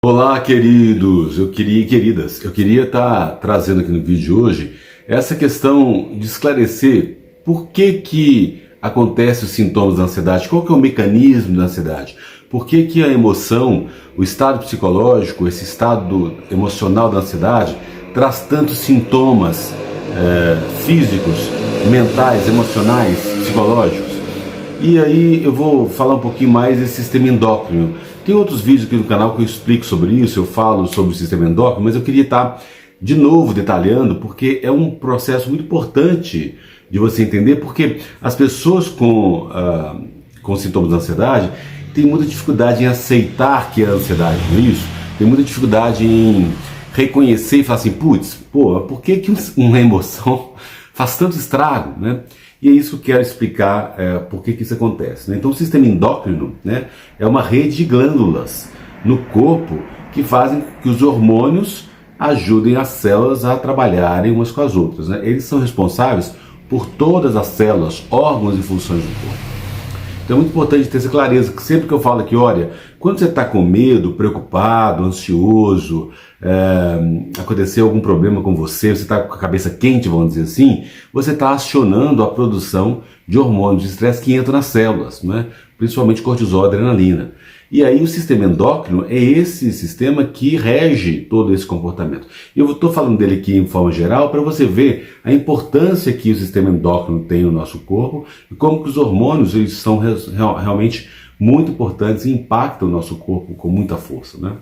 Olá, queridos, queridas, eu queria estar trazendo aqui no vídeo de hoje essa questão de esclarecer por que acontecem os sintomas da ansiedade, qual que é o mecanismo da ansiedade, por que a emoção, o estado psicológico, esse estado emocional da ansiedade traz tantos sintomas físicos, mentais, emocionais, psicológicos. E aí eu vou falar um pouquinho mais desse sistema endócrino. Tem outros vídeos aqui no canal que eu explico sobre isso, eu falo sobre o sistema endócrino, mas eu queria estar de novo detalhando, porque é um processo muito importante de você entender, porque as pessoas com sintomas de ansiedade têm muita dificuldade em aceitar que é ansiedade, não é isso? Tem muita dificuldade em reconhecer e falar assim, putz, por que uma emoção faz tanto estrago, né? E é isso que eu quero explicar por que isso acontece, né? Então o sistema endócrino, né, é uma rede de glândulas no corpo que fazem que os hormônios ajudem as células a trabalharem umas com as outras, né? Eles são responsáveis por todas as células, órgãos e funções do corpo. Então é muito importante ter essa clareza, que sempre que eu falo aqui, olha, quando você está com medo, preocupado, ansioso, aconteceu algum problema com você está com a cabeça quente, vamos dizer assim, você está acionando a produção de hormônios de estresse que entram nas células, né? Principalmente cortisol e adrenalina. E aí o sistema endócrino é esse sistema que rege todo esse comportamento. E eu estou falando dele aqui em forma geral para você ver a importância que o sistema endócrino tem no nosso corpo e como que os hormônios eles são realmente muito importantes e impactam o nosso corpo com muita força, né?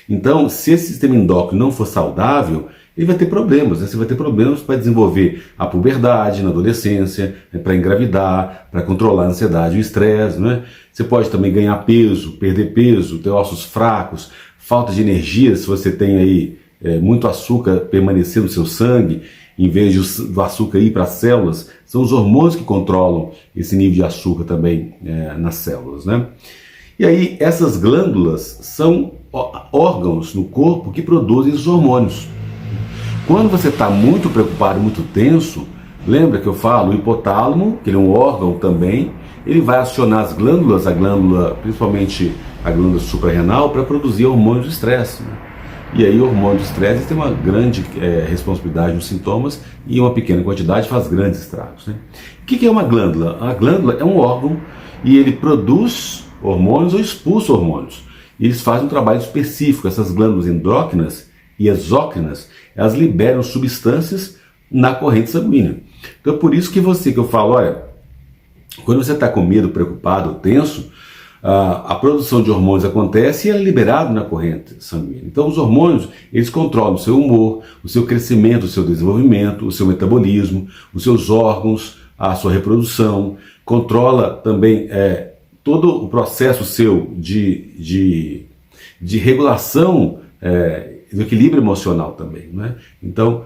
Então, se esse sistema endócrino não for saudável, ele vai ter problemas, né? Você vai ter problemas para desenvolver a puberdade na adolescência, né? Para engravidar, para controlar a ansiedade e o estresse, né? Você pode também ganhar peso, perder peso, ter ossos fracos, falta de energia, se você tem aí muito açúcar permanecer no seu sangue, em vez do açúcar ir para as células, são os hormônios que controlam esse nível de açúcar também nas células, né? E aí essas glândulas são órgãos no corpo que produzem os hormônios. Quando você está muito preocupado, muito tenso, lembra que eu falo, o hipotálamo, que ele é um órgão também, ele vai acionar as glândulas, principalmente a glândula suprarrenal, para produzir hormônios de estresse, né? E aí o hormônio de estresse tem uma grande responsabilidade nos sintomas e uma pequena quantidade faz grandes estragos, né? O que é uma glândula? A glândula é um órgão e ele produz hormônios ou expulsa hormônios. E eles fazem um trabalho específico. Essas glândulas endócrinas e exócrinas, elas liberam substâncias na corrente sanguínea. Então é por isso que eu falo, olha, quando você está com medo, preocupado, tenso, a produção de hormônios acontece e é liberado na corrente sanguínea. Então os hormônios, eles controlam o seu humor, o seu crescimento, o seu desenvolvimento, o seu metabolismo, os seus órgãos, a sua reprodução, controla também todo o processo seu de regulação do equilíbrio emocional também, né? Então,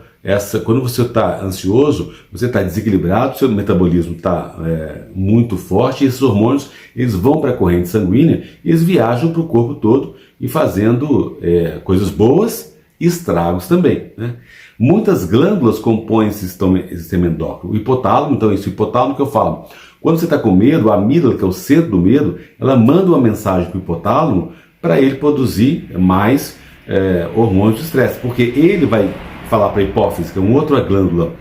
quando você está ansioso, você está desequilibrado, seu metabolismo está muito forte, e esses hormônios eles vão para a corrente sanguínea e eles viajam para o corpo todo e fazendo coisas boas e estragos também, né? Muitas glândulas compõem esse sistema endócrino. O hipotálamo, então, esse hipotálamo que eu falo. Quando você está com medo, a amígdala, que é o centro do medo, ela manda uma mensagem para o hipotálamo para ele produzir mais hormônios de estresse, porque ele vai falar para a hipófise, que é uma outra glândula,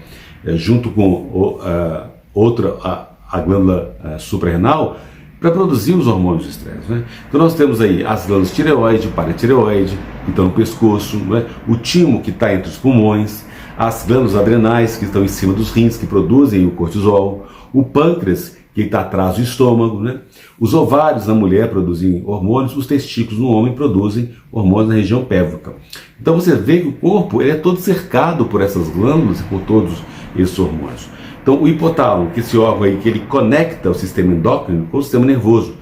junto com a glândula suprarrenal, para produzir os hormônios de estresse, né? Então nós temos aí as glândulas tireoide, paratireoide, então no pescoço, né? O timo, que está entre os pulmões, as glândulas adrenais, que estão em cima dos rins, que produzem o cortisol, o pâncreas, que está atrás do estômago, né? Os ovários na mulher produzem hormônios, os testículos no homem produzem hormônios na região pélvica. Então você vê que o corpo ele é todo cercado por essas glândulas e por todos esses hormônios. Então o hipotálamo, que é esse órgão aí que ele conecta o sistema endócrino com o sistema nervoso.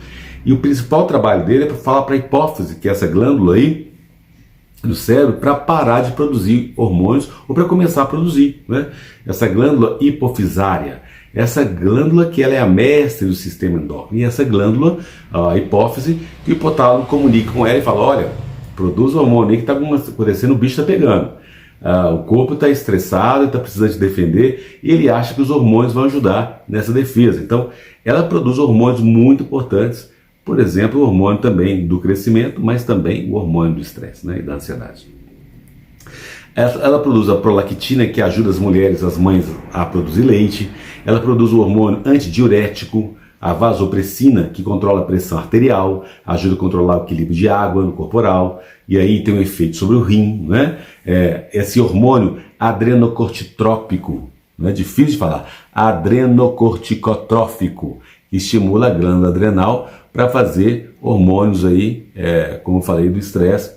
E o principal trabalho dele é para falar para a hipófise, que é essa glândula aí do cérebro, para parar de produzir hormônios ou para começar a produzir, né? Essa glândula hipofisária. Essa glândula que ela é a mestre do sistema endócrino. E essa glândula, a hipófise, que o hipotálamo comunica com ela e fala, olha, produz o hormônio aí que está acontecendo, o bicho está pegando. O corpo está estressado, está precisando se defender e ele acha que os hormônios vão ajudar nessa defesa. Então, ela produz hormônios muito importantes por exemplo, o hormônio também do crescimento, mas também o hormônio do estresse, né, e da ansiedade. Ela produz a prolactina, que ajuda as mulheres, as mães, a produzir leite. Ela produz o hormônio antidiurético, a vasopressina, que controla a pressão arterial, ajuda a controlar o equilíbrio de água no corporal, e aí tem um efeito sobre o rim, né? Esse hormônio adrenocortitrópico, não é difícil de falar, adrenocorticotrófico, que estimula a glândula adrenal para fazer hormônios aí, como eu falei, do estresse.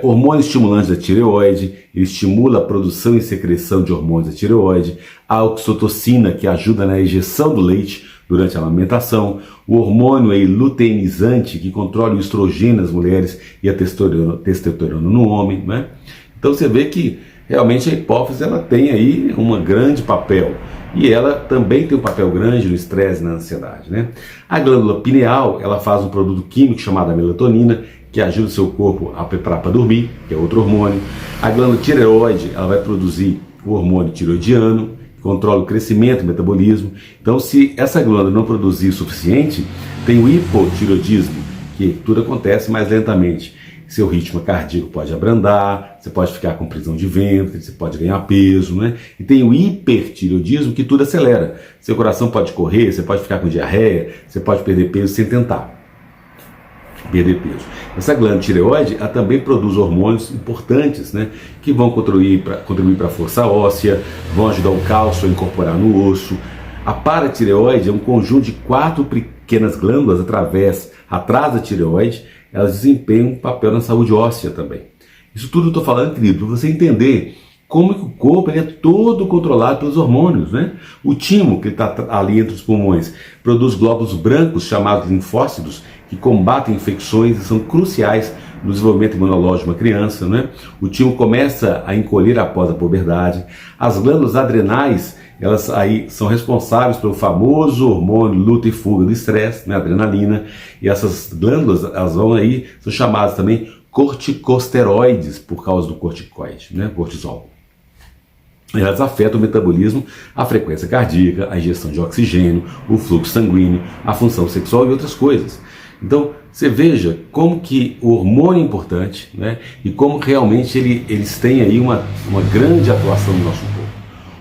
Hormônio estimulante da tireoide, ele estimula a produção e secreção de hormônios da tireoide, a oxitocina, que ajuda na ejeção do leite durante a amamentação, o hormônio aí, luteinizante, que controla o estrogênio nas mulheres e a testosterona no homem, né? Então você vê que realmente a hipófise ela tem aí um grande papel, e ela também tem um papel grande no estresse e na ansiedade, né? A glândula pineal, ela faz um produto químico chamado melatonina, que ajuda o seu corpo a preparar para dormir, que é outro hormônio. A glândula tireoide, ela vai produzir o hormônio tiroidiano, que controla o crescimento e o metabolismo. Então, se essa glândula não produzir o suficiente, tem o hipotireoidismo, que tudo acontece mais lentamente. Seu ritmo cardíaco pode abrandar, você pode ficar com prisão de ventre, você pode ganhar peso, né? E tem o hipertireoidismo, que tudo acelera. Seu coração pode correr, você pode ficar com diarreia, você pode perder peso sem tentar perder peso. Essa glândula tireoide, ela também produz hormônios importantes, né, que vão contribuir para a força óssea, vão ajudar o cálcio a incorporar no osso. A paratireoide é um conjunto de 4 pequenas glândulas atrás da tireoide, elas desempenham um papel na saúde óssea também. Isso tudo eu estou falando, querido, para você entender como que o corpo ele é todo controlado pelos hormônios, né? O timo, que está ali entre os pulmões, produz glóbulos brancos chamados linfócitos, que combatem infecções e são cruciais no desenvolvimento imunológico de uma criança, né? O timo começa a encolher após a puberdade. As glândulas adrenais, elas aí são responsáveis pelo famoso hormônio luta e fuga do estresse, né? Adrenalina. E essas glândulas, elas vão aí, são chamadas também corticosteroides por causa do corticoide, né? Cortisol. Elas afetam o metabolismo, a frequência cardíaca, a ingestão de oxigênio, o fluxo sanguíneo, a função sexual e outras coisas. Então, você veja como que o hormônio é importante, né? E como realmente eles têm aí uma grande atuação no nosso corpo.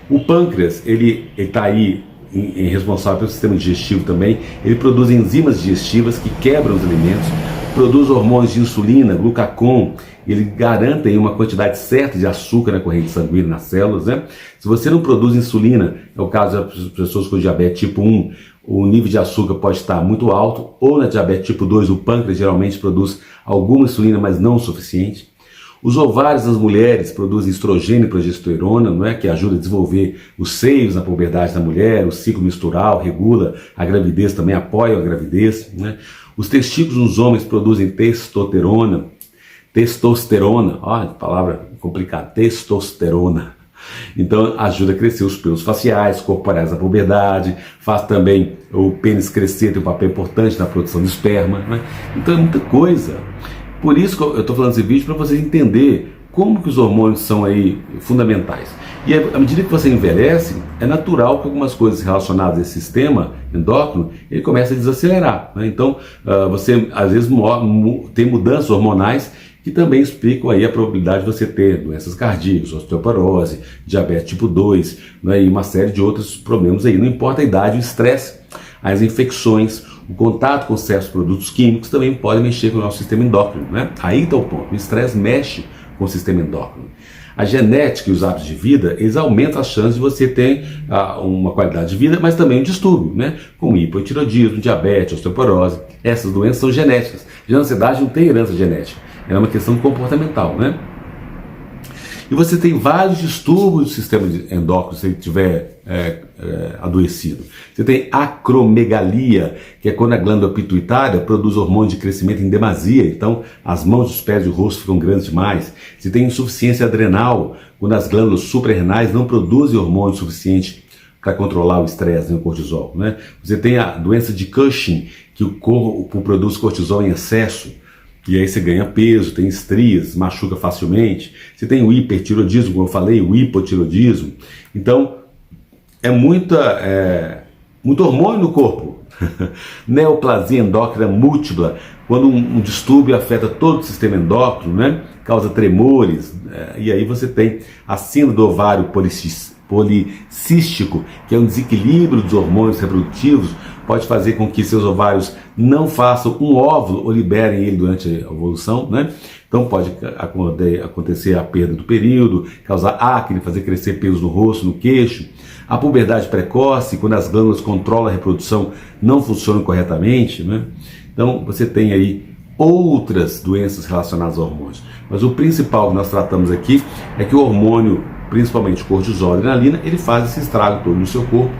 O pâncreas, ele está aí responsável pelo sistema digestivo também, ele produz enzimas digestivas que quebram os alimentos, produz hormônios de insulina, glucagon, ele garante aí uma quantidade certa de açúcar na corrente sanguínea nas células, né? Se você não produz insulina, é o caso das pessoas com diabetes tipo 1, o nível de açúcar pode estar muito alto, ou na diabetes tipo 2, o pâncreas geralmente produz alguma insulina, mas não o suficiente. Os ovários das mulheres produzem estrogênio e progesterona, não é? Que ajuda a desenvolver os seios na puberdade da mulher, o ciclo menstrual, regula a gravidez, também apoia a gravidez, né? Os testículos nos homens produzem testosterona, olha, palavra complicada, testosterona. Então ajuda a crescer os pelos faciais, corporais da puberdade, faz também o pênis crescer, tem um papel importante na produção de esperma, né? Então é muita coisa. Por isso que eu estou falando esse vídeo, para vocês entenderem como que os hormônios são aí fundamentais. E à medida que você envelhece, é natural que algumas coisas relacionadas a esse sistema endócrino, ele começa a desacelerar, né? Então, você às vezes tem mudanças hormonais que também explicam aí a probabilidade de você ter doenças cardíacas, osteoporose, diabetes tipo 2, né? E uma série de outros problemas aí. Não importa a idade, o estresse, as infecções, o contato com certos produtos químicos também podem mexer com o nosso sistema endócrino, né? Aí está o ponto, o estresse mexe com o sistema endócrino. A genética e os hábitos de vida, eles aumentam as chances de você ter uma qualidade de vida, mas também um distúrbio, né? Como hipotireoidismo, diabetes, osteoporose. Essas doenças são genéticas. Já a ansiedade não tem herança genética, é uma questão comportamental, né? E você tem vários distúrbios do sistema endócrino se ele estiver adoecido. Você tem acromegalia, que é quando a glândula pituitária produz hormônio de crescimento em demasia, então as mãos, os pés e o rosto ficam grandes demais. Você tem insuficiência adrenal, quando as glândulas suprarrenais não produzem hormônio suficiente para controlar o estresse, né, o cortisol, né? Você tem a doença de Cushing, que o corpo produz cortisol em excesso, e aí você ganha peso, tem estrias, machuca facilmente. Você tem o hipertireoidismo, como eu falei, o hipotireoidismo. Então, é muito hormônio no corpo Neoplasia endócrina múltipla, quando um distúrbio afeta todo o sistema endócrino, né? Causa tremores, e aí você tem a síndrome do ovário policístico, que é um desequilíbrio dos hormônios reprodutivos, pode fazer com que seus ovários não façam um óvulo ou liberem ele durante a ovulação, né? Então pode acontecer a perda do período, causar acne, fazer crescer pelos no rosto, no queixo. A puberdade precoce, quando as glândulas que controlam a reprodução não funcionam corretamente, né? Então você tem aí outras doenças relacionadas aos hormônios. Mas o principal que nós tratamos aqui é que o hormônio, principalmente cortisol e adrenalina, ele faz esse estrago todo no seu corpo,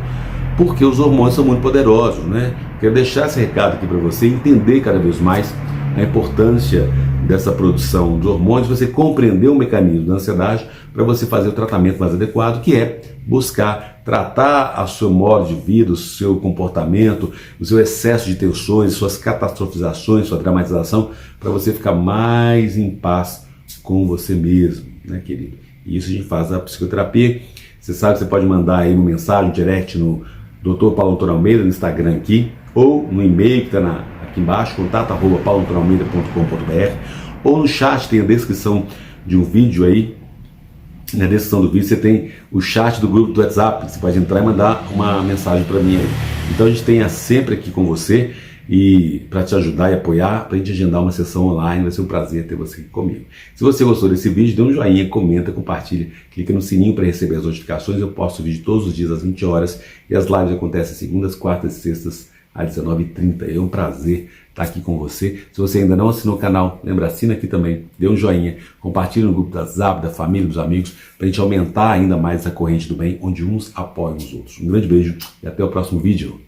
porque os hormônios são muito poderosos, né? Quero deixar esse recado aqui para você, entender cada vez mais a importância dessa produção de hormônios, você compreender o mecanismo da ansiedade para você fazer o tratamento mais adequado, que é buscar tratar o seu modo de vida, o seu comportamento, o seu excesso de tensões, suas catastrofizações, sua dramatização, para você ficar mais em paz com você mesmo, né, querido? E isso a gente faz na psicoterapia. Você sabe que você pode mandar aí uma mensagem direct no Dr. Paulo Antônio Almeida, no Instagram aqui, ou no e-mail que está aqui embaixo, contato@pauloantonioalmeida.com.br, ou no chat, tem a descrição de um vídeo aí. Na descrição do vídeo você tem o chat do grupo do WhatsApp, você pode entrar e mandar uma mensagem para mim aí. Então a gente tem sempre aqui com você, e para te ajudar e apoiar, para a gente agendar uma sessão online. Vai ser um prazer ter você aqui comigo. Se você gostou desse vídeo, dê um joinha, comenta, compartilha, clica no sininho para receber as notificações. Eu posto vídeo todos os dias às 20 horas e as lives acontecem segundas, quartas e sextas às 19h30. É um prazer estar aqui com você. Se você ainda não assinou o canal, lembra, assina aqui também, dê um joinha, compartilha no grupo da WhatsApp, da família, dos amigos, para a gente aumentar ainda mais essa corrente do bem, onde uns apoiam os outros. Um grande beijo e até o próximo vídeo.